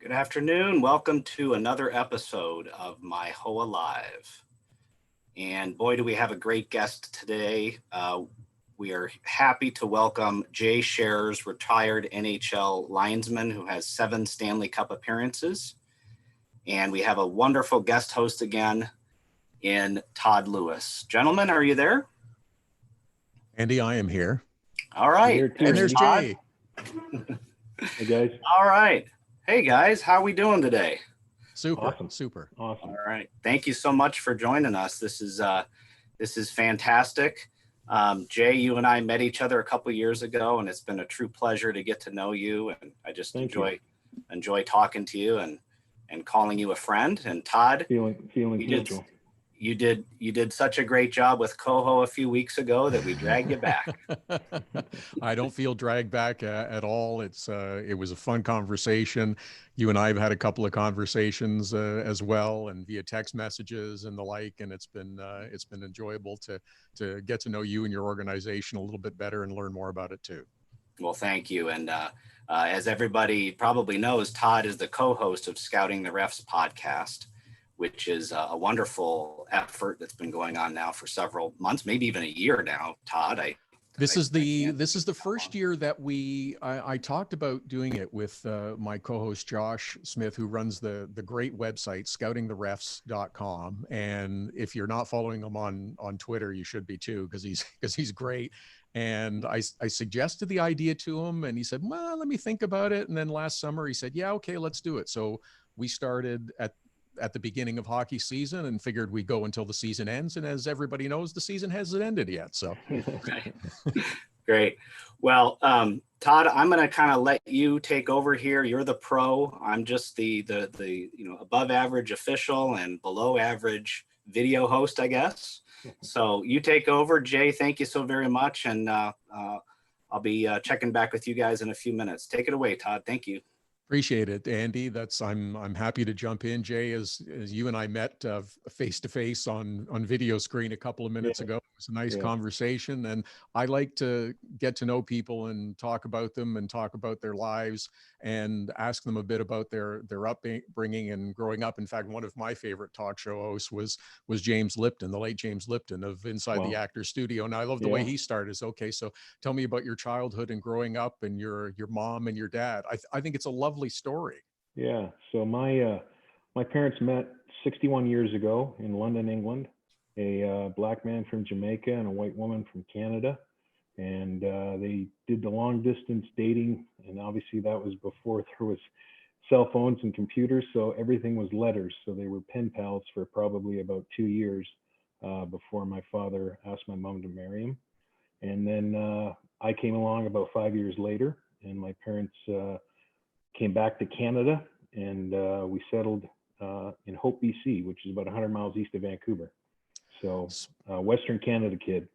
Good afternoon. Welcome to another episode of MIHOA Live. And boy, do we have a great guest today. We are happy to welcome Jay Sharrers, retired NHL linesman who has 7 Stanley Cup appearances. And we have a wonderful guest host again in Todd Lewis. Gentlemen, are you there? Andy, I am here. All right. And there's Jay. Hey, guys. All right. Hey, guys. How are we doing today? Super. Awesome. Super. Awesome. All right. Thank you so much for joining us. This is fantastic. Jay, you and I met each other a couple years ago, and it's been a true pleasure to get to know you. And I just enjoy talking to you and calling you a friend. And Todd, Feeling mutual. You did such a great job with Coho a few weeks ago that we dragged you back. I don't feel dragged back at all. It was a fun conversation. You and I have had a couple of conversations as well, and via text messages and the like. And it's been enjoyable to get to know you and your organization a little bit better and learn more about it too. Well, thank you. And as everybody probably knows, Todd is the co-host of Scouting the Refs podcast, which is a wonderful effort that's been going on now for several months, maybe even a year now. Todd, this is the first year that I talked about doing it with my co-host Josh Smith, who runs the great website scoutingtherefs.com. And if you're not following him on Twitter, you should be too, because he's great. And I suggested the idea to him, and he said, well, let me think about it. And then last summer he said, yeah, okay, let's do it. So we started at the beginning of hockey season and figured we'd go until the season ends. And as everybody knows, the season hasn't ended yet. So Great. Well, Todd, I'm going to kind of let you take over here. You're the pro. I'm just the above average official and below average video host, I guess. So you take over. Jay, thank you so very much. And I'll be checking back with you guys in a few minutes. Take it away, Todd. Thank you. Appreciate it, Andy. I'm happy to jump in. Jay, as you and I met face to face on video screen a couple of minutes ago. It was a nice conversation, and I like to get to know people and talk about them and talk about their lives and ask them a bit about their upbringing and growing up. In fact, one of my favorite talk show hosts was James Lipton, the late James Lipton of Inside the Actors Studio. And I love the way he started. Okay, so tell me about your childhood and growing up and your mom and your dad. I think it's a lovely story. Yeah. So my parents met 61 years ago in London, England. A black man from Jamaica and a white woman from Canada, and they did the long distance dating. And obviously that was before there was cell phones and computers, so everything was letters. So they were pen pals for probably about 2 years before my father asked my mom to marry him. And then I came along about 5 years later, and my parents came back to Canada, and we settled in Hope, BC, which is about 100 miles east of Vancouver. So Western Canada kid.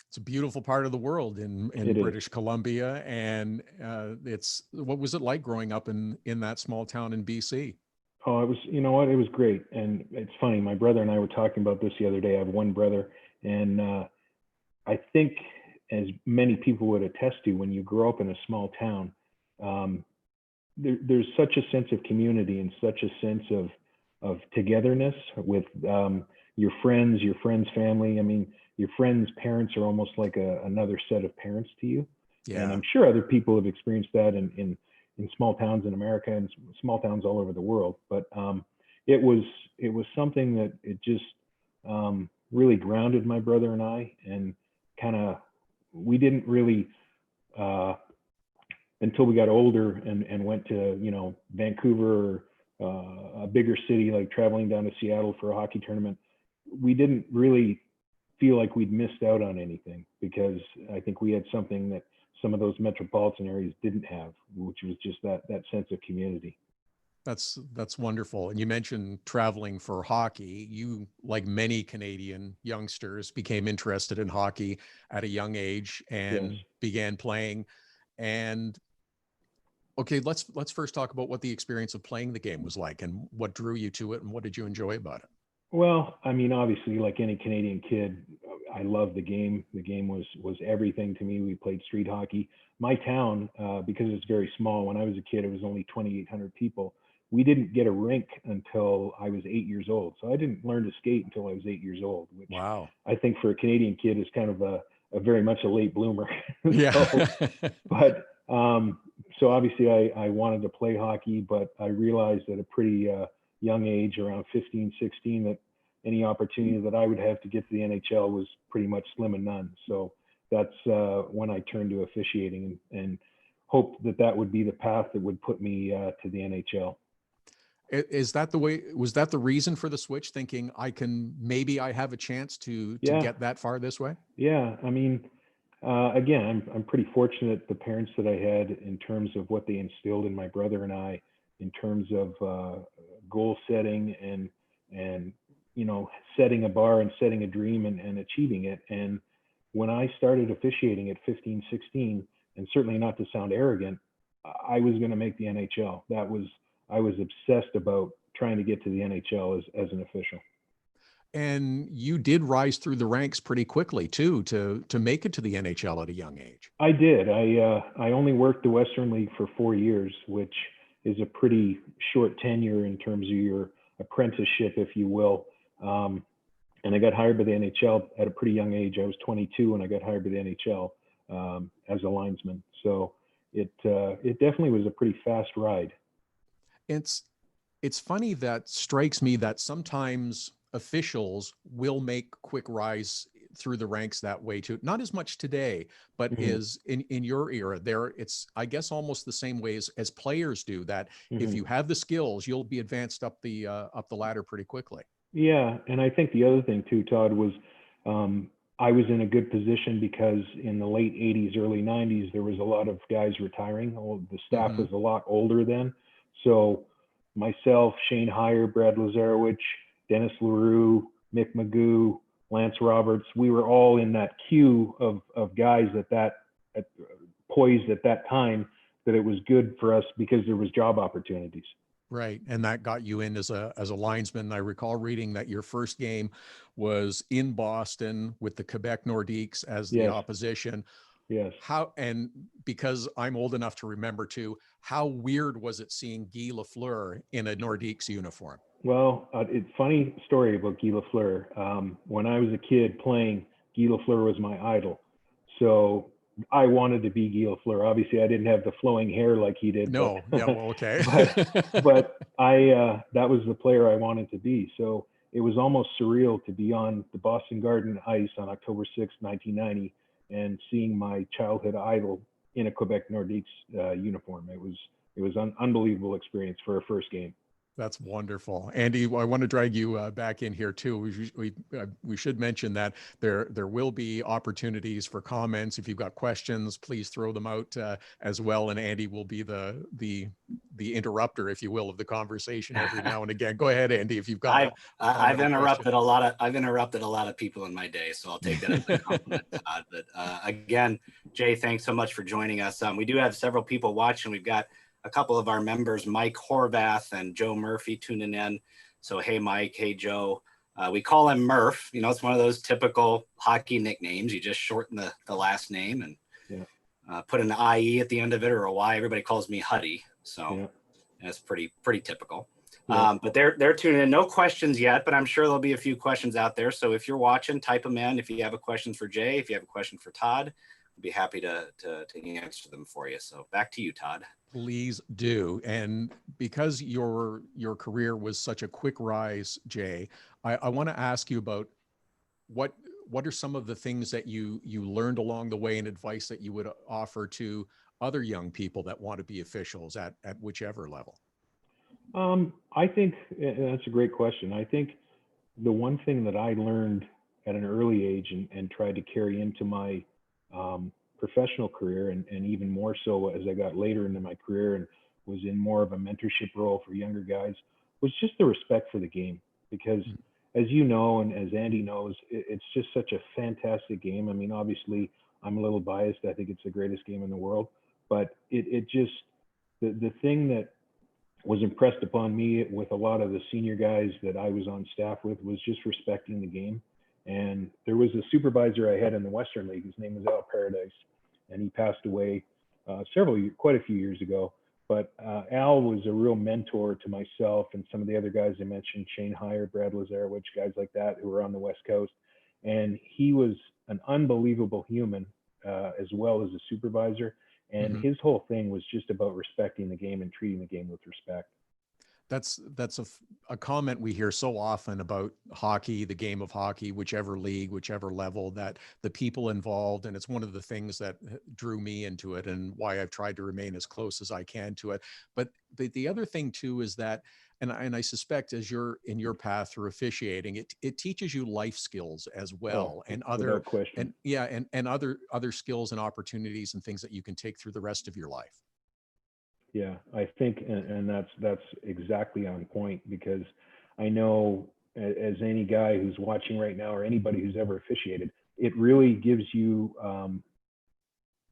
It's a beautiful part of the world in British Columbia. And what was it like growing up in that small town in BC? Oh, it was, it was great. And it's funny, my brother and I were talking about this the other day. I have one brother, and I think, as many people would attest to, when you grow up in a small town, there's such a sense of community and such a sense of togetherness with your friends family. I mean, your friends' parents are almost like another set of parents to you. Yeah. And I'm sure other people have experienced that in small towns in America and small towns all over the world. But it was something that it just really grounded my brother and I, and we didn't really until we got older and went to Vancouver or a bigger city, like traveling down to Seattle for a hockey tournament. We didn't really feel like we'd missed out on anything, because I think we had something that some of those metropolitan areas didn't have, which was just that sense of community. That's wonderful. And you mentioned traveling for hockey. You, like many Canadian youngsters, became interested in hockey at a young age and began playing. And okay, let's first talk about what the experience of playing the game was like and what drew you to it and what did you enjoy about it? Well, I mean, obviously, like any Canadian kid, I loved the game. The game was everything to me. We played street hockey. My town, because it's very small, when I was a kid, it was only 2,800 people. we didn't get a rink until I was 8 years old. So I didn't learn to skate until I was 8 years old, which Wow. I think for a Canadian kid is kind of a very much a late bloomer. Yeah. But so obviously I wanted to play hockey, but I realized at a pretty young age, around 15, 16, that any opportunity that I would have to get to the NHL was pretty much slim and none. So that's when I turned to officiating and hoped that that would be the path that would put me to the NHL. Is that the way, was that the reason for the switch, thinking maybe I have a chance to get that far this way? Yeah. I mean, again, I'm pretty fortunate the parents that I had in terms of what they instilled in my brother and I, in terms of goal setting and setting a bar and setting a dream and achieving it. And when I started officiating at 15, 16, and certainly not to sound arrogant, I was going to make the NHL. I was obsessed about trying to get to the NHL as an official. And you did rise through the ranks pretty quickly too, to make it to the NHL at a young age. I did. I only worked the Western League for 4 years, which is a pretty short tenure in terms of your apprenticeship, if you will. And I got hired by the NHL at a pretty young age. I was 22 when I got hired by the NHL as a linesman. So it definitely was a pretty fast ride. It's funny, that strikes me that sometimes officials will make quick rise through the ranks that way too. Not as much today, but is in your era there, it's, I guess, almost the same way as players do, that if you have the skills, you'll be advanced up the ladder pretty quickly. Yeah. And I think the other thing too, Todd, was I was in a good position because in the late 80s, early 90s, there was a lot of guys retiring. The staff was a lot older then. So myself, Shane Heyer, Brad Lazarowicz, Dennis LaRue, Mick Magoo, Lance Roberts, we were all in that queue of guys poised at that time, that it was good for us because there was job opportunities. Right. And that got you in as a linesman. I recall reading that your first game was in Boston with the Quebec Nordiques as the opposition. Yes. And because I'm old enough to remember too, how weird was it seeing Guy Lafleur in a Nordiques uniform? Well, it's funny story about Guy Lafleur. When I was a kid playing, Guy Lafleur was my idol. So I wanted to be Guy Lafleur. Obviously, I didn't have the flowing hair like he did. No, but, yeah, well, okay. but that was the player I wanted to be. So it was almost surreal to be on the Boston Garden ice on October 6, 1990, and seeing my childhood idol in a Quebec Nordiques uniform. It was an unbelievable experience for a first game. That's wonderful. Andy, I want to drag you back in here too. We should mention that there will be opportunities for comments. If you've got questions, please throw them out as well. And Andy will be the interrupter, if you will, of the conversation every now and again. Go ahead, Andy, if you've got. I've interrupted a lot of people in my day, so I'll take that as a compliment, Todd. But again, Jay, thanks so much for joining us. We do have several people watching. We've got a couple of our members, Mike Horvath and Joe Murphy, tuning in. So, hey, Mike, hey, Joe. We call him Murph. You know, it's one of those typical hockey nicknames. You just shorten the last name and put an IE at the end of it, or a Y. Everybody calls me Huddy. So that's pretty typical. But they're tuning in. No questions yet, but I'm sure there'll be a few questions out there. So if you're watching, type them in. If you have a question for Jay, if you have a question for Todd, I'd be happy to answer them for you. So back to you, Todd. Please do. And because your career was such a quick rise, Jay, I want to ask you about what are some of the things that you learned along the way, and advice that you would offer to other young people that want to be officials at whichever level? I think that's a great question. I think the one thing that I learned at an early age and tried to carry into my professional career, and even more so as I got later into my career and was in more of a mentorship role for younger guys, was just the respect for the game. Because as you know, and as Andy knows, it's just such a fantastic game. I mean, obviously I'm a little biased. I think it's the greatest game in the world, but it just, the thing that was impressed upon me with a lot of the senior guys that I was on staff with was just respecting the game. And there was a supervisor I had in the Western League. His name was Al Paradise, and he passed away quite a few years ago. But Al was a real mentor to myself and some of the other guys I mentioned, Shane Heyer, Brad Lazarewicz, guys like that who were on the West Coast. And he was an unbelievable human as well as a supervisor. And his whole thing was just about respecting the game and treating the game with respect. That's a comment we hear so often about hockey, the game of hockey, whichever league, whichever level, that the people involved. And it's one of the things that drew me into it and why I've tried to remain as close as I can to it. But the other thing too is that, and I suspect as you're in your path through officiating, it teaches you life skills as well, and other, question. and other skills and opportunities and things that you can take through the rest of your life. Yeah, I think, and that's exactly on point, because I know as any guy who's watching right now or anybody who's ever officiated, it really gives you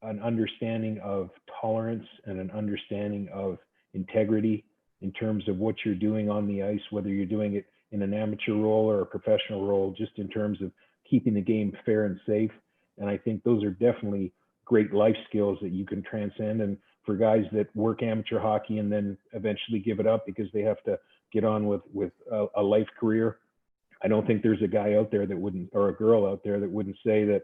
an understanding of tolerance and an understanding of integrity in terms of what you're doing on the ice, whether you're doing it in an amateur role or a professional role, just in terms of keeping the game fair and safe. And I think those are definitely great life skills that you can transcend. And for guys that work amateur hockey and then eventually give it up because they have to get on with a life career, I don't think there's a guy out there that wouldn't, or a girl out there that wouldn't say that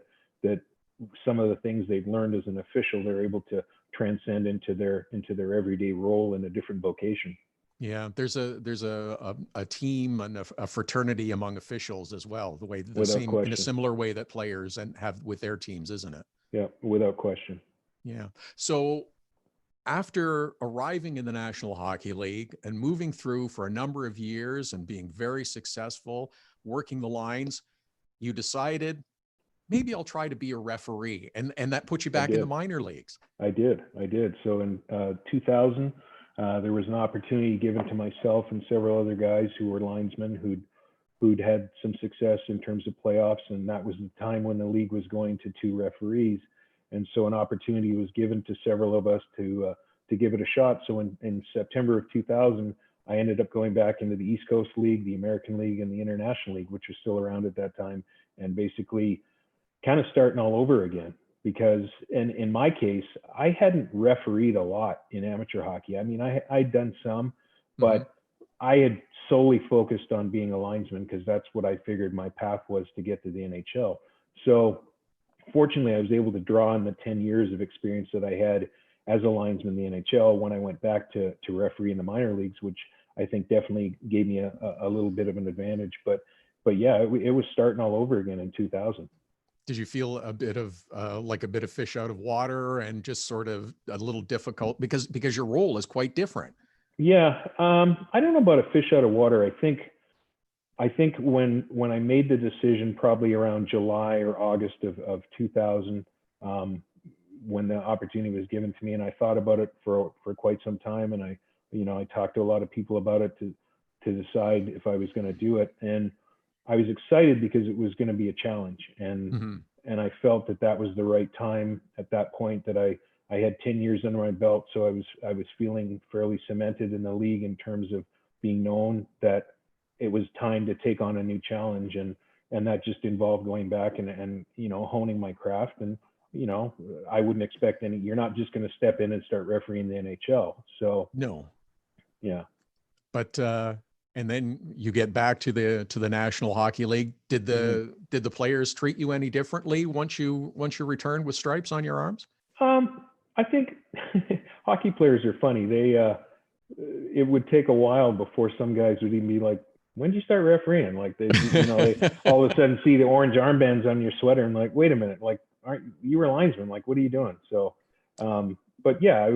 some of the things they've learned as an official, they're able to transcend into their everyday role in a different vocation. Yeah, there's a team and a fraternity among officials as well, the way in a similar way that players and have with their teams, isn't it? Yeah, without question. Yeah. So after arriving in the National Hockey League and moving through for a number of years and being very successful, working the lines, you decided, maybe I'll try to be a referee. And that put you back in the minor leagues. I did. So in 2000, there was an opportunity given to myself and several other guys who were linesmen who'd had some success in terms of playoffs. And that was the time when the league was going to 2 referees. And so an opportunity was given to several of us to give it a shot. So in September of 2000, I ended up going back into the East Coast League, the American League, and the International League, which was still around at that time, and basically kind of starting all over again. Because, and in my case, I hadn't refereed a lot in amateur hockey. I mean, I'd done some, but I had solely focused on being a linesman because that's what I figured my path was to get to the NHL. So fortunately, I was able to draw on the 10 years of experience that I had as a linesman in the NHL when I went back to referee in the minor leagues, which I think definitely gave me a little bit of an advantage. But yeah, it was starting all over again in 2000. Did you feel a bit of like a bit of fish out of water and just sort of a little difficult because your role is quite different? Yeah, I don't know about a fish out of water. I think when I made the decision, probably around July or August of 2000, when the opportunity was given to me, and I thought about it for quite some time, and I talked to a lot of people about it to decide if I was going to do it, and I was excited because it was going to be a challenge, and I felt that was the right time at that point. That I had 10 years under my belt, so I was feeling fairly cemented in the league in terms of being known that it was time to take on a new challenge, and that just involved going back and honing my craft. And I wouldn't expect you're not just going to step in and start refereeing the NHL. So no, yeah. But and then you get back to the National Hockey League. Did the players treat you any differently once you returned with stripes on your arms? I think hockey players are funny. It would take a while before some guys would even be like, when did you start refereeing? Like they all of a sudden see the orange armbands on your sweater and like, wait a minute, like, aren't you were a linesman? Like, what are you doing? So, but yeah,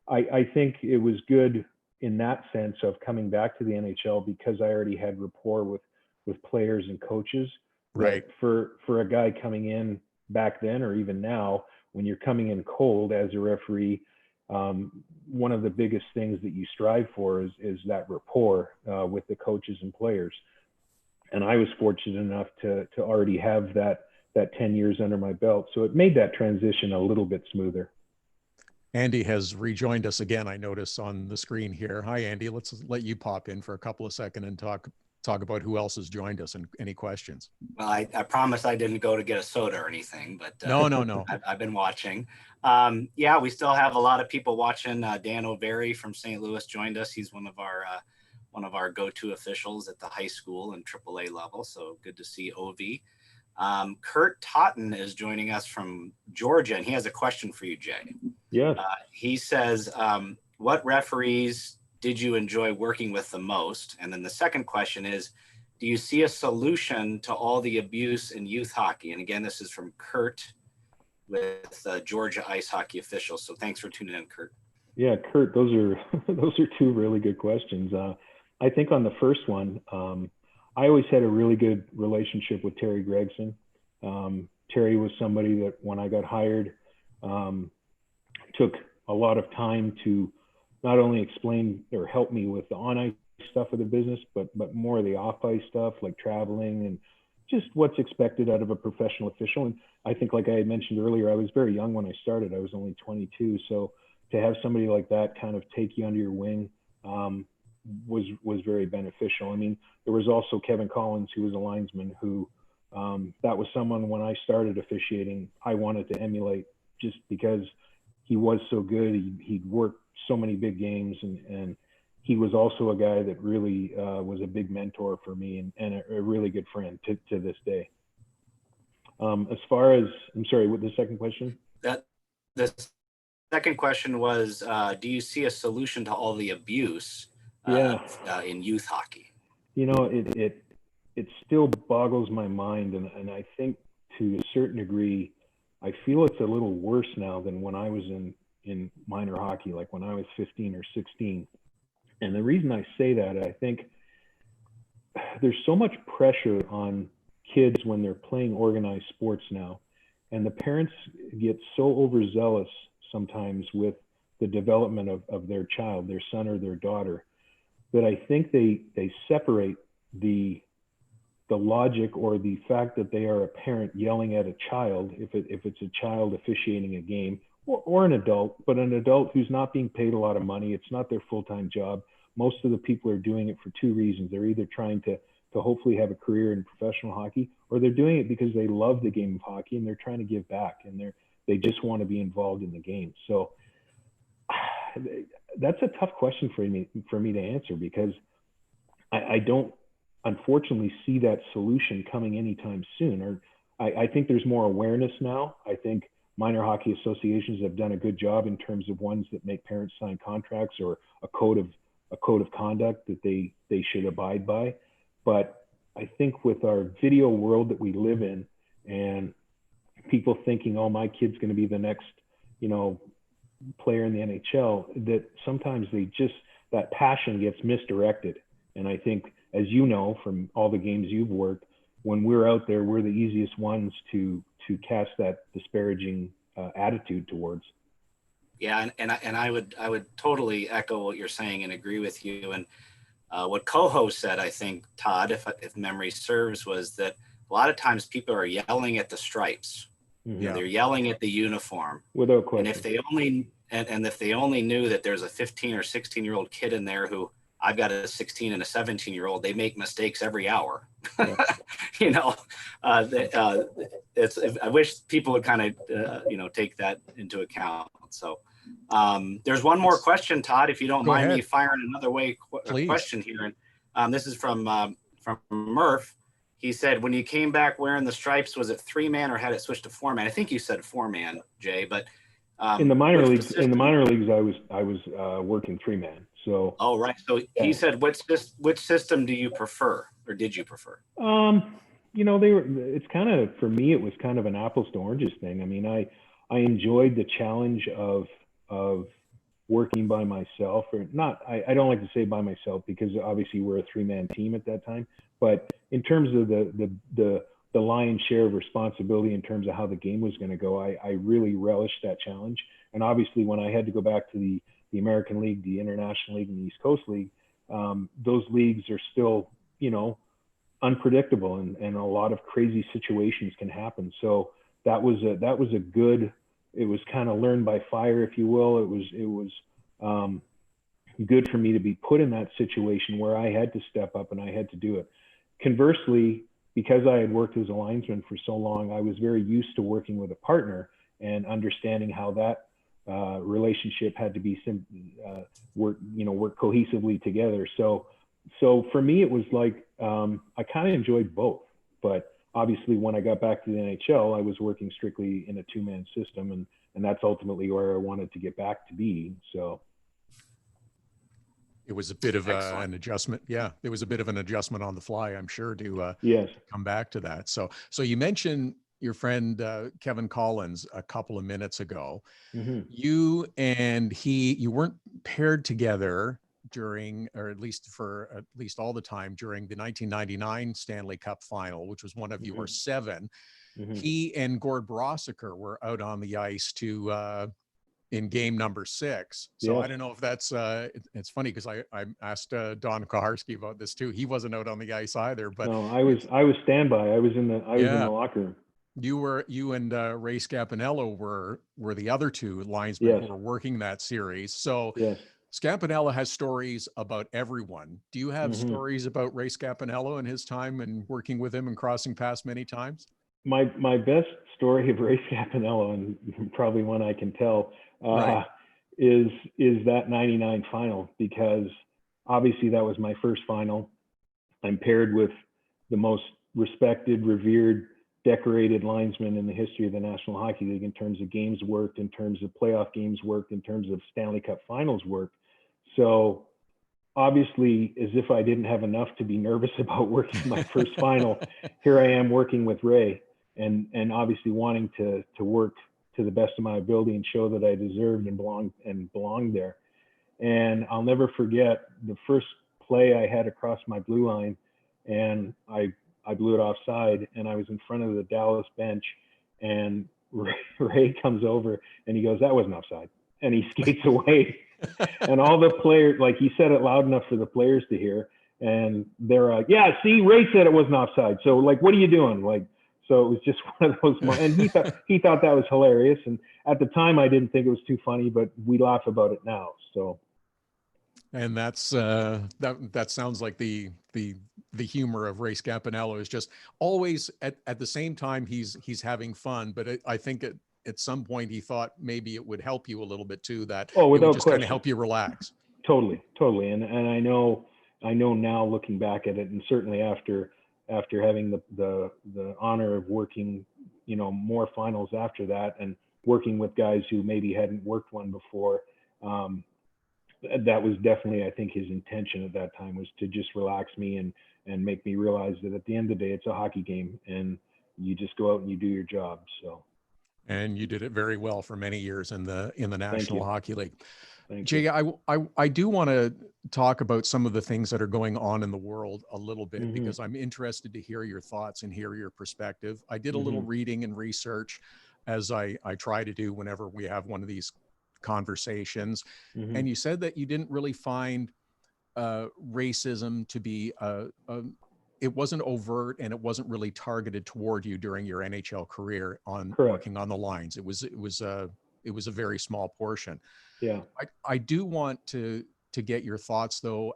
I think it was good in that sense of coming back to the NHL because I already had rapport with players and coaches. Right. For a guy coming in back then or even now, when you're coming in cold as a referee, one of the biggest things that you strive for is that rapport with the coaches and players. And I was fortunate enough to already have that 10 years under my belt. So it made that transition a little bit smoother. Andy has rejoined us again, I notice on the screen here. Hi, Andy. Let's let you pop in for a couple of seconds and talk talk about who else has joined us and any questions. Well, I promise I didn't go to get a soda or anything, but No. I've been watching. Yeah, we still have a lot of people watching. Dan O'Berry from St. Louis joined us. He's one of our go-to officials at the high school and AAA level. So good to see OV. Kurt Totten is joining us from Georgia, and he has a question for you, Jay. Yes. He says, what referees did you enjoy working with the most? And then the second question is, do you see a solution to all the abuse in youth hockey? And again, this is from Kurt with Georgia ice hockey officials. So thanks for tuning in, Kurt. Yeah, Kurt, those are two really good questions. I think on the first one, I always had a really good relationship with Terry Gregson. Terry was somebody that when I got hired, took a lot of time to not only explain or help me with the on-ice stuff of the business, but more of the off-ice stuff like traveling and just what's expected out of a professional official. And I think, like I had mentioned earlier, I was very young when I started. I was only 22. So to have somebody like that kind of take you under your wing was very beneficial. I mean, there was also Kevin Collins, who was a linesman, who that was someone when I started officiating, I wanted to emulate just because he was so good. He'd worked so many big games, and he was also a guy that really was a big mentor for me and a really good friend to this day. As far as, I'm sorry, what the second question? The second question was, do you see a solution to all the abuse in youth hockey? You know, it still boggles my mind, and I think to a certain degree, I feel it's a little worse now than when I was in minor hockey, like when I was 15 or 16. And the reason I say that, I think there's so much pressure on kids when they're playing organized sports now, and the parents get so overzealous sometimes with the development of their child, their son or their daughter, that I think they separate the logic or the fact that they are a parent yelling at a child, if it's a child officiating a game, or an adult, but an adult who's not being paid a lot of money. It's not their full-time job. Most of the people are doing it for two reasons. They're either trying to hopefully have a career in professional hockey, or they're doing it because they love the game of hockey and they're trying to give back, and they just want to be involved in the game. So that's a tough question for me to answer, because I don't unfortunately see that solution coming anytime soon. Or I think there's more awareness now. I think minor hockey associations have done a good job in terms of ones that make parents sign contracts or a code of conduct that they should abide by. But I think with our video world that we live in, and people thinking, oh, my kid's going to be the next, player in the NHL, that sometimes that passion gets misdirected. And I think, as you know, from all the games you've worked, when we're out there, we're the easiest ones to cast that disparaging attitude towards. Yeah, and I would totally echo what you're saying and agree with you. And what co-host said, I think, Todd, if memory serves, was that a lot of times people are yelling at the stripes. Yeah. They're yelling at the uniform. Without question. And if they only knew that there's a 15 or 16-year-old kid in there who, I've got a 16 and a 17-year-old, they make mistakes every hour. Yeah. I wish people would kind of, take that into account. So there's one more question, Todd, if you don't mind me firing another question here. And this is from Murph. He said, when you came back wearing the stripes, was it 3-man or had it switched to 4-man? I think you said 4-man, Jay, but in the minor leagues, I was working 3-man. So. Oh, right. So he said, which system do you prefer, or did you prefer? It's kind of, for me, it was kind of an apples to oranges thing. I mean, I enjoyed the challenge of working by myself, or not. I don't like to say by myself, because obviously we're a 3-man team at that time. But in terms of the lion's share of responsibility in terms of how the game was going to go, I really relished that challenge. And obviously, when I had to go back to the American League, the International League, and the East Coast League, those leagues are still, unpredictable, and a lot of crazy situations can happen. So that was a good. It was kind of learned by fire, if you will. It was good for me to be put in that situation where I had to step up and I had to do it. Conversely, because I had worked as a linesman for so long, I was very used to working with a partner and understanding how that relationship had to be work cohesively together. So for me, it was like I kind of enjoyed both. But obviously, when I got back to the NHL, I was working strictly in a two-man system, and that's ultimately where I wanted to get back to be. So it was a bit of an adjustment. Yeah, there was a bit of an adjustment on the fly, I'm sure, to yes, come back to that. So you mentioned your friend Kevin Collins a couple of minutes ago. mm-hmm. You and you weren't paired together during, or at least all the time during the 1999 Stanley Cup Final, which was one of your 7. Mm-hmm. He and Gord Brossiker were out on the ice in game number 6. So Yes. I don't know if that's it's funny because I asked Don Koharski about this too. He wasn't out on the ice either, but no, I was standby. I was in the locker room. You and Ray Scapinello were the other 2 linesmen Yes. who were working that series. So yes. Scapinello has stories about everyone. Do you have Mm-hmm. stories about Ray Scapinello and his time and working with him and crossing paths many times? My best story of Ray Scapinello, and probably one I can tell, Right. is that 99 final, because obviously that was my first final. I'm paired with the most respected, revered, decorated linesman in the history of the National Hockey League in terms of games worked, in terms of playoff games worked, in terms of Stanley Cup Finals worked. So obviously, as if I didn't have enough to be nervous about working my first final, here I am working with Ray, and obviously wanting to work to the best of my ability and show that I deserved and belonged there. And I'll never forget the first play I had across my blue line, and I blew it offside, and I was in front of the Dallas bench, and Ray comes over and he goes, "That wasn't offside," and he skates away. And all the players, like, he said it loud enough for the players to hear, and they're like, "Yeah, see, Ray said it wasn't offside. So, like, what are you doing?" Like, so it was just one of those. And he thought that was hilarious. And at the time, I didn't think it was too funny, but we laugh about it now. So. And that's that sounds like the humor of Ray Scapinello is just always at the same time he's having fun, but I think at some point he thought maybe it would help you a little bit too, that it would just kind of help you relax. Totally. And I know now, looking back at it, and certainly after having the honor of working, more finals after that, and working with guys who maybe hadn't worked one before, that was definitely, I think, his intention at that time, was to just relax me and make me realize that at the end of the day, it's a hockey game and you just go out and you do your job. So. And you did it very well for many years in the National Hockey League. Jay, I do want to talk about some of the things that are going on in the world a little bit, because I'm interested to hear your thoughts and hear your perspective. I did a little reading and research, as I try to do whenever we have one of these conversations. And you said that you didn't really find racism to be it wasn't overt, and it wasn't really targeted toward you during your NHL career on working on the lines. It was a very small portion. Yeah. I do want to get your thoughts though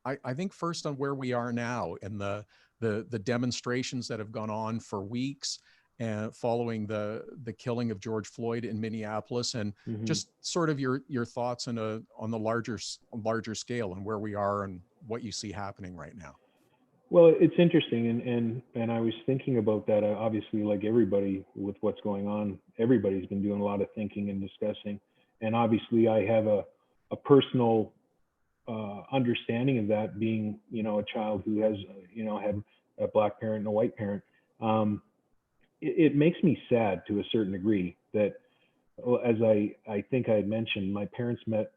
I think first on where we are now and the demonstrations that have gone on for weeks and following the killing of George Floyd in Minneapolis, and just sort of your thoughts on the larger scale and where we are and what you see happening right now. Well, it's interesting, and I was thinking about that. Obviously, like everybody with what's going on, everybody's been doing a lot of thinking and discussing, and obviously I have a personal understanding of that, being a child who has had a black parent and a white parent. It makes me sad to a certain degree that, as I think I had mentioned, my parents met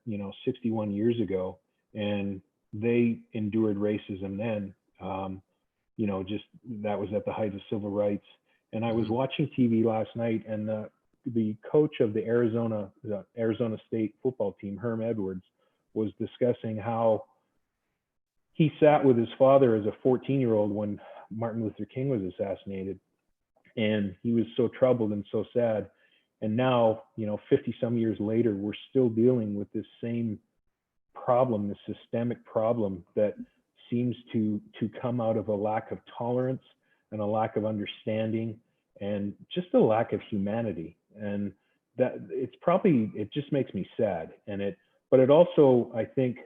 61 years ago, and they endured racism then. Just that was at the height of civil rights. And I was watching TV last night, and the coach of the Arizona State football team, Herm Edwards, was discussing how he sat with his father as a 14-year-old when Martin Luther King was assassinated. And he was so troubled and so sad. And now, 50 some years later, we're still dealing with this same problem, this systemic problem that seems to come out of a lack of tolerance and a lack of understanding and just a lack of humanity. And that it just makes me sad. But it also, I think,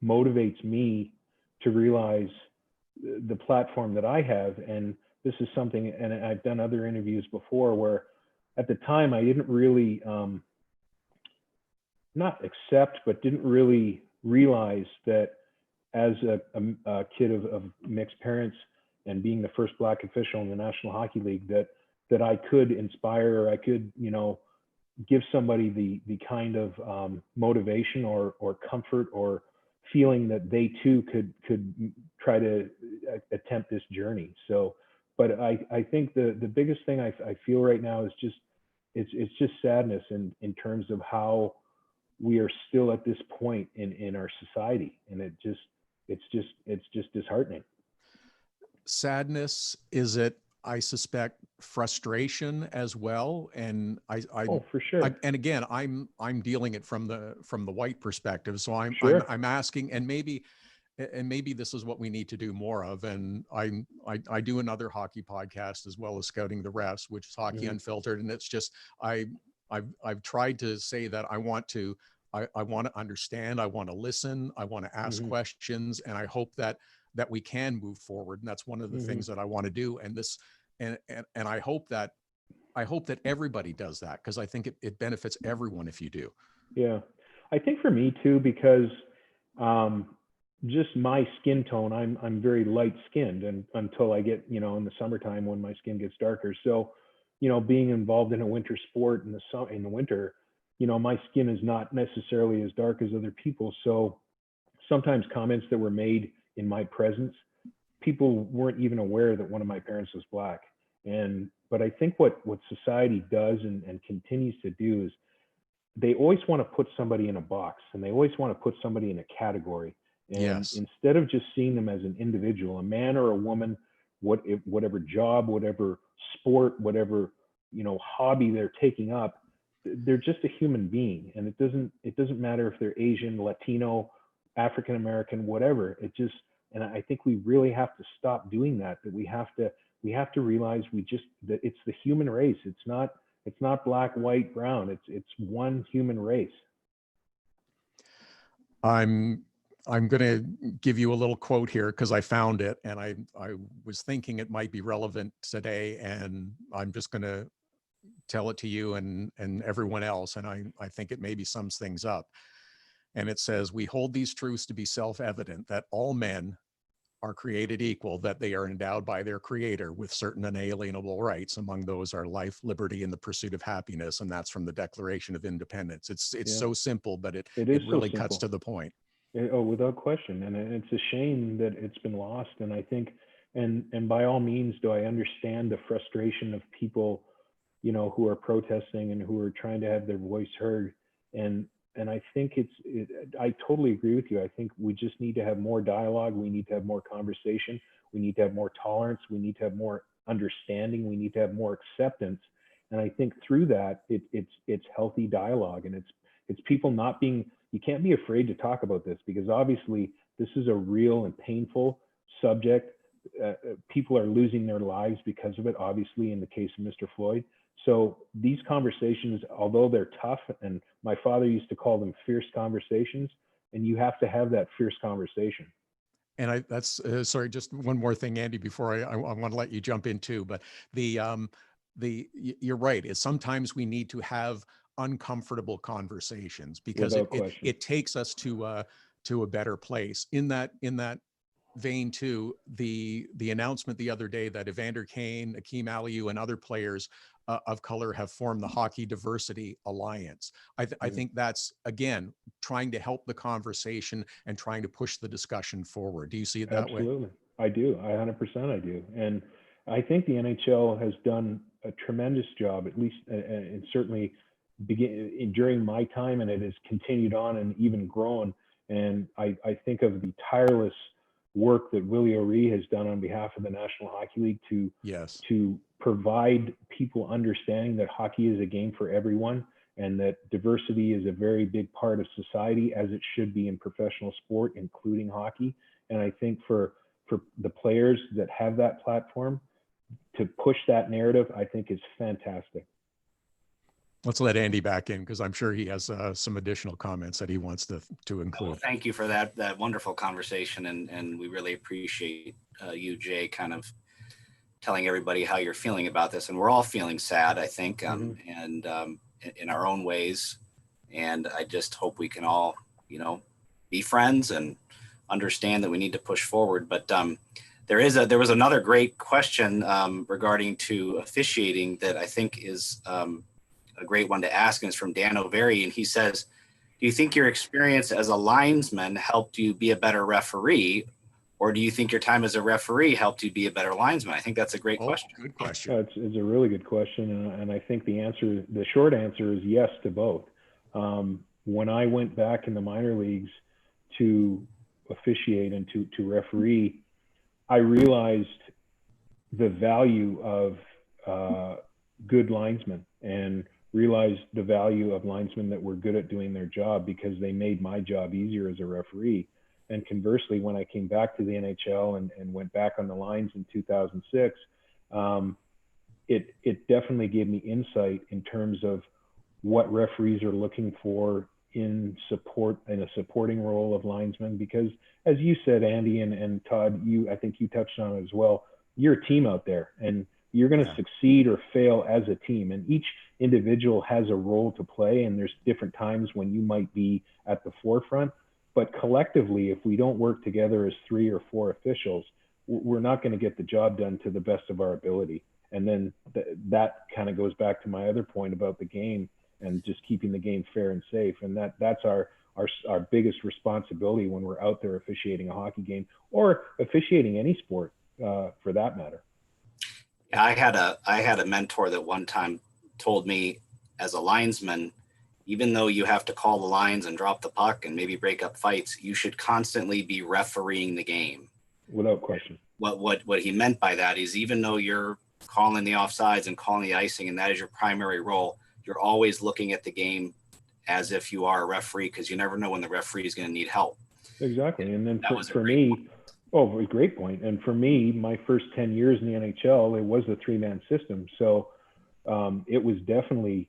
motivates me to realize the platform that I have. And this is something, and I've done other interviews before where at the time I didn't really, not accept, but didn't really realize that as a kid of mixed parents and being the first Black official in the National Hockey League, that I could inspire, or I could, give somebody the kind of motivation or comfort or feeling that they too could try to attempt this journey. So, but I think the biggest thing I feel right now is it's just sadness in terms of how we are still at this point in our society, and it's just disheartening. Sadness, is it? I suspect frustration as well, and oh, for sure. And again, I'm dealing it from the white perspective, so I'm asking, and maybe this is what we need to do more of. And I do another hockey podcast as well as Scouting the Refs, which is Hockey Unfiltered, and it's just I've tried to say that I want to understand, I want to listen, I want to ask questions, and I hope that we can move forward. And that's one of the things that I want to do. And this, and I hope that everybody does that, because I think it benefits everyone if you do. Yeah. I think for me too, because just my skin tone, I'm very light skinned, and until I get, in the summertime when my skin gets darker. So, being involved in a winter sport in the winter, my skin is not necessarily as dark as other people. So sometimes comments that were made in my presence, people weren't even aware that one of my parents was Black. But I think what society does and continues to do is they always want to put somebody in a box, and they always want to put somebody in a category. And instead of just seeing them as an individual, a man or a woman, whatever job, whatever sport, whatever, hobby they're taking up, they're just a human being. And it doesn't matter if they're Asian, Latino, African American, whatever. And I think we really have to stop doing that. That we have to realize that it's the human race. It's not black, white, brown. It's one human race. I'm going to give you a little quote here because I found it, and I was thinking it might be relevant today, and I'm just going to tell it to you and everyone else. And I think it maybe sums things up. And it says, "We hold these truths to be self-evident, that all men are created equal, that they are endowed by their creator with certain unalienable rights. Among those are life, liberty, and the pursuit of happiness." And that's from the Declaration of Independence. It's so simple, but it really cuts to the point. Without question. And it's a shame that it's been lost. And I think, and by all means, do I understand the frustration of people, who are protesting and who are trying to have their voice heard. And I think I totally agree with you. I think we just need to have more dialogue. We need to have more conversation. We need to have more tolerance. We need to have more understanding. We need to have more acceptance. And I think through that, it's healthy dialogue, and it's people not being. You can't be afraid to talk about this, because obviously this is a real and painful subject. People are losing their lives because of it, obviously, in the case of Mr. Floyd. So these conversations, although they're tough, and my father used to call them fierce conversations, and you have to have that fierce conversation. And that's sorry, just one more thing, Andy, before I want to let you jump in too. But you're right. Sometimes we need to have uncomfortable conversations, because it takes us to a better place. In that vein too, the announcement the other day that Evander Kane, Akeem Aliu, and other players of color have formed the Hockey Diversity Alliance. I think that's, again, trying to help the conversation and trying to push the discussion forward. Do you see it that way? Absolutely. I do. 100% I do. And I think the NHL has done a tremendous job, at least, and certainly during my time, and it has continued on and even grown. And I think of the tireless work that Willie O'Ree has done on behalf of the National Hockey League to provide people understanding that hockey is a game for everyone, and that diversity is a very big part of society, as it should be in professional sport, including hockey. And I think for the players that have that platform to push that narrative, I think is fantastic. Let's let Andy back in, because I'm sure he has some additional comments that he wants to include. Well, thank you for that wonderful conversation, and we really appreciate you, Jay, kind of telling everybody how you're feeling about this. And we're all feeling sad, I think, and in our own ways. And I just hope we can all, be friends and understand that we need to push forward. But there was another great question regarding to officiating that I think is a great one to ask, and it's from Dan O'Very, and he says, do you think your experience as a linesman helped you be a better referee, or do you think your time as a referee helped you be a better linesman? I think that's a great question. Good question. It's a really good question, and I think the short answer is yes to both. When I went back in the minor leagues to officiate and to referee, I realized the value of good linesmen, and realized the value of linesmen that were good at doing their job, because they made my job easier as a referee. And conversely, when I came back to the NHL and went back on the lines in 2006, it definitely gave me insight in terms of what referees are looking for in a supporting role of linesmen. Because as you said, Andy and Todd, I think you touched on it as well, you're a team out there, and you're going to succeed or fail as a team, and each individual has a role to play, and there's different times when you might be at the forefront. But collectively, if we don't work together as 3 or 4 officials, we're not going to get the job done to the best of our ability. And then that kind of goes back to my other point about the game and just keeping the game fair and safe. And that's our biggest responsibility when we're out there officiating a hockey game, or officiating any sport for that matter. Yeah, I had a mentor that one time told me, as a linesman, even though you have to call the lines and drop the puck and maybe break up fights, you should constantly be refereeing the game. Without question. What he meant by that is, even though you're calling the offsides and calling the icing, and that is your primary role, you're always looking at the game as if you are a referee, because you never know when the referee is going to need help. Exactly. And then for me, a great point. And for me, my first 10 years in the NHL, it was a 3-man system. So it was definitely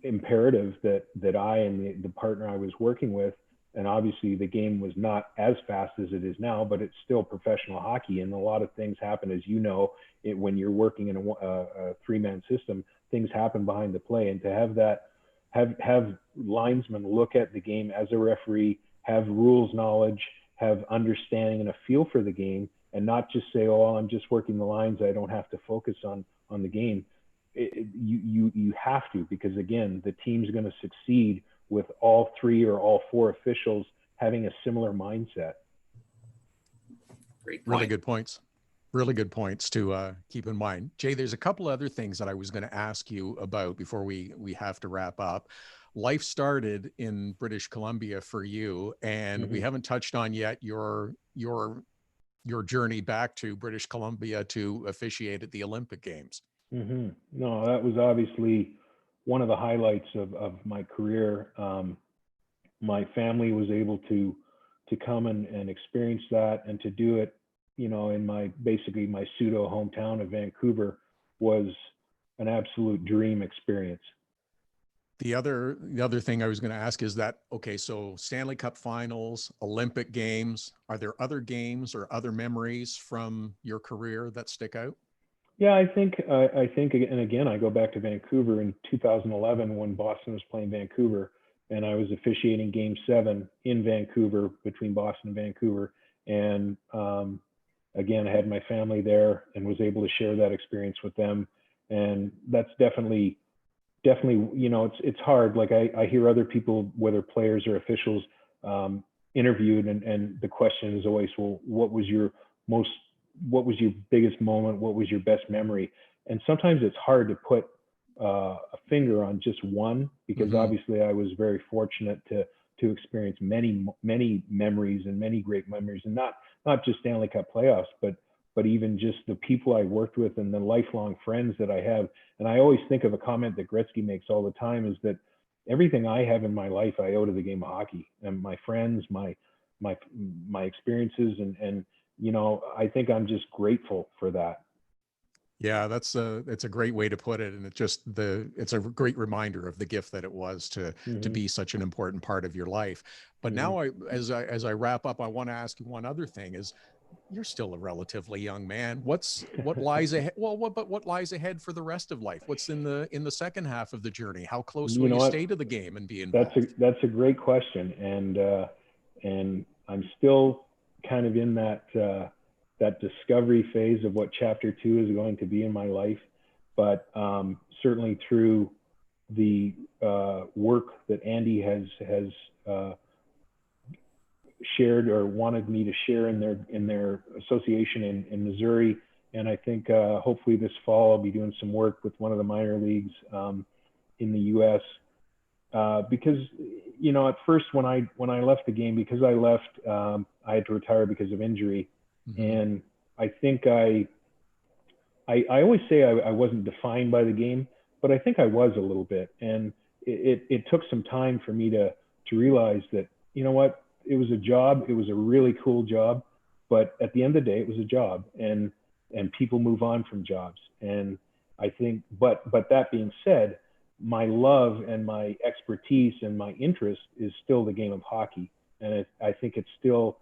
imperative that I and the partner I was working with, and obviously the game was not as fast as it is now, but it's still professional hockey, and a lot of things happen, as you know, when you're working in a 3-man system, things happen behind the play. And to have linesmen look at the game as a referee, have rules knowledge, have understanding and a feel for the game, and not just say, oh, I'm just working the lines, I don't have to focus on the game. You have to, because again, the team's going to succeed with all 3 or all 4 officials having a similar mindset. Great point. Really good points to keep in mind. Jay, there's a couple other things that I was going to ask you about before we have to wrap up. Life started in British Columbia for you, and we haven't touched on yet your journey back to British Columbia to officiate at the Olympic Games. No, that was obviously one of the highlights of my career. My family was able to come and experience that, and to do it, in my pseudo hometown of Vancouver was an absolute dream experience. The other thing I was going to ask is that, okay, so Stanley Cup Finals, Olympic Games, are there other games or other memories from your career that stick out? Yeah, I think, and again, I go back to Vancouver in 2011 when Boston was playing Vancouver, and I was officiating Game 7 in Vancouver between Boston and Vancouver. And again, I had my family there and was able to share that experience with them. And that's definitely, it's hard. Like I hear other people, whether players or officials, interviewed, and the question is always, well, what was your biggest moment? What was your best memory? And sometimes it's hard to put a finger on just one, because obviously I was very fortunate to experience many memories and many great memories, and not just Stanley Cup playoffs, but even just the people I worked with and the lifelong friends that I have. And I always think of a comment that Gretzky makes all the time, is that everything I have in my life, I owe to the game of hockey and my friends, my experiences. And, you know, I think I'm just grateful for that. Yeah, it's a great way to put it. And it's a great reminder of the gift that it was to be such an important part of your life. But now as I wrap up, I want to ask you one other thing is, you're still a relatively young man. What lies ahead? Well, what lies ahead for the rest of life? What's in the second half of the journey? How close will you stay to the game and be involved? That's a great question. And I'm still kind of in that discovery phase of what chapter 2 is going to be in my life. But certainly through the work that Andy has shared or wanted me to share in their association in Missouri. And I think hopefully this fall I'll be doing some work with one of the minor leagues in the U.S. Because, you know, at first when I left the game, because I left, I had to retire because of injury. And I think I always say I wasn't defined by the game, but I think I was a little bit. And it took some time for me to realize that, you know what, it was a job. It was a really cool job, but at the end of the day, it was a job, and people move on from jobs. And I think, but that being said, my love and my expertise and my interest is still the game of hockey. And I think it's still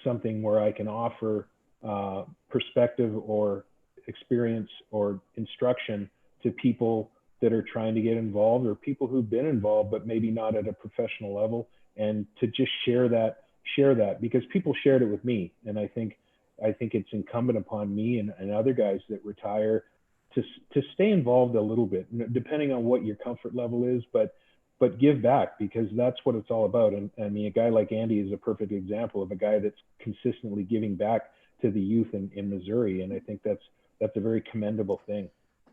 something where I can offer perspective or experience or instruction to people that are trying to get involved, or people who've been involved, but maybe not at a professional level. And to just share that because people shared it with me. And I think it's incumbent upon me and other guys that retire to stay involved a little bit, depending on what your comfort level is, but give back, because that's what it's all about. And I mean, a guy like Andy is a perfect example of a guy that's consistently giving back to the youth in Missouri. And I think that's a very commendable thing.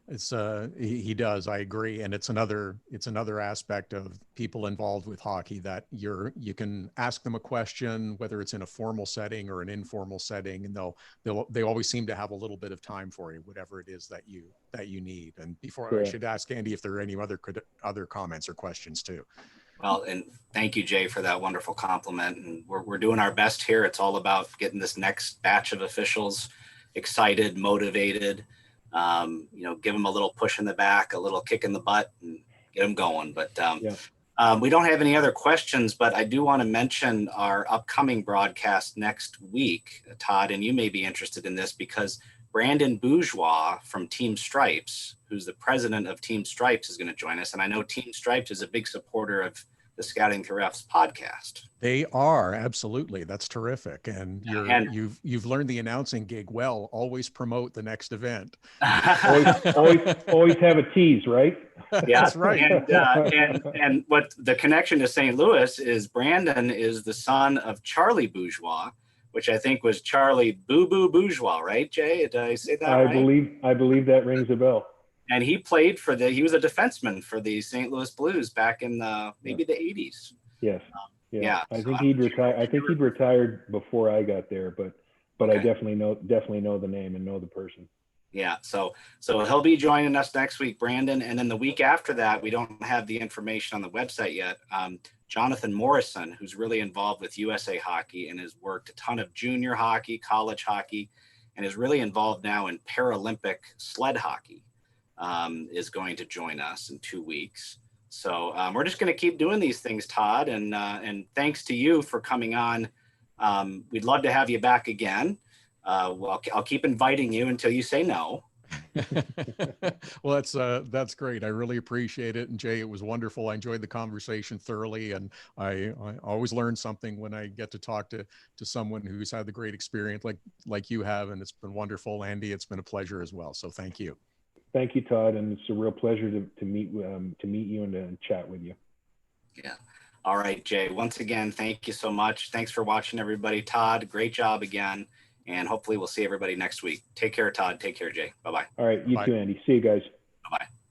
It's he does. I agree. And it's another aspect of people involved with hockey that you can ask them a question, whether it's in a formal setting or an informal setting, and they always seem to have a little bit of time for you, whatever it is that you need. And before I should ask Andy if there are any other comments or questions too. Well, and thank you, Jay, for that wonderful compliment. And we're doing our best here. It's all about getting this next batch of officials excited, motivated. You know, give them a little push in the back, a little kick in the butt, and get them going. But we don't have any other questions, but I do want to mention our upcoming broadcast next week, Todd, and you may be interested in this because Brandon Bourgeois from Team Stripes, who's the president of Team Stripes, is going to join us. And I know Team Stripes is a big supporter of the Scouting the Refs podcast. They are, absolutely. That's terrific. And you've learned the announcing gig well. Always promote the next event. always have a tease, right? Yeah, that's right. And what the connection to St. Louis is, Brandon is the son of Charlie Bourgeois, which I think was Charlie Boo Boo Bourgeois, right, Jay? Did I say that right? I believe that rings a bell. And he played he was a defenseman for the St. Louis Blues back in maybe the 80s. Yes. Yeah. I think he'd retired. I think he'd retired before I got there, but okay. I definitely know the name and know the person. Yeah. So he'll be joining us next week, Brandon. And then the week after that, we don't have the information on the website yet. Jonathan Morrison, who's really involved with USA Hockey and has worked a ton of junior hockey, college hockey, and is really involved now in Paralympic sled hockey. Is going to join us in 2 weeks. So we're just going to keep doing these things, Todd. And thanks to you for coming on. We'd love to have you back again. Well, I'll keep inviting you until you say no. Well, that's great. I really appreciate it. And Jay, it was wonderful. I enjoyed the conversation thoroughly. And I always learn something when I get to talk to someone who's had the great experience like you have. And it's been wonderful. Andy, it's been a pleasure as well. So thank you. Thank you, Todd, and it's a real pleasure to meet you and to chat with you. Yeah. All right, Jay. Once again, thank you so much. Thanks for watching, everybody. Todd, great job again, and hopefully we'll see everybody next week. Take care, Todd. Take care, Jay. Bye-bye. All right, you too, Andy. See you guys.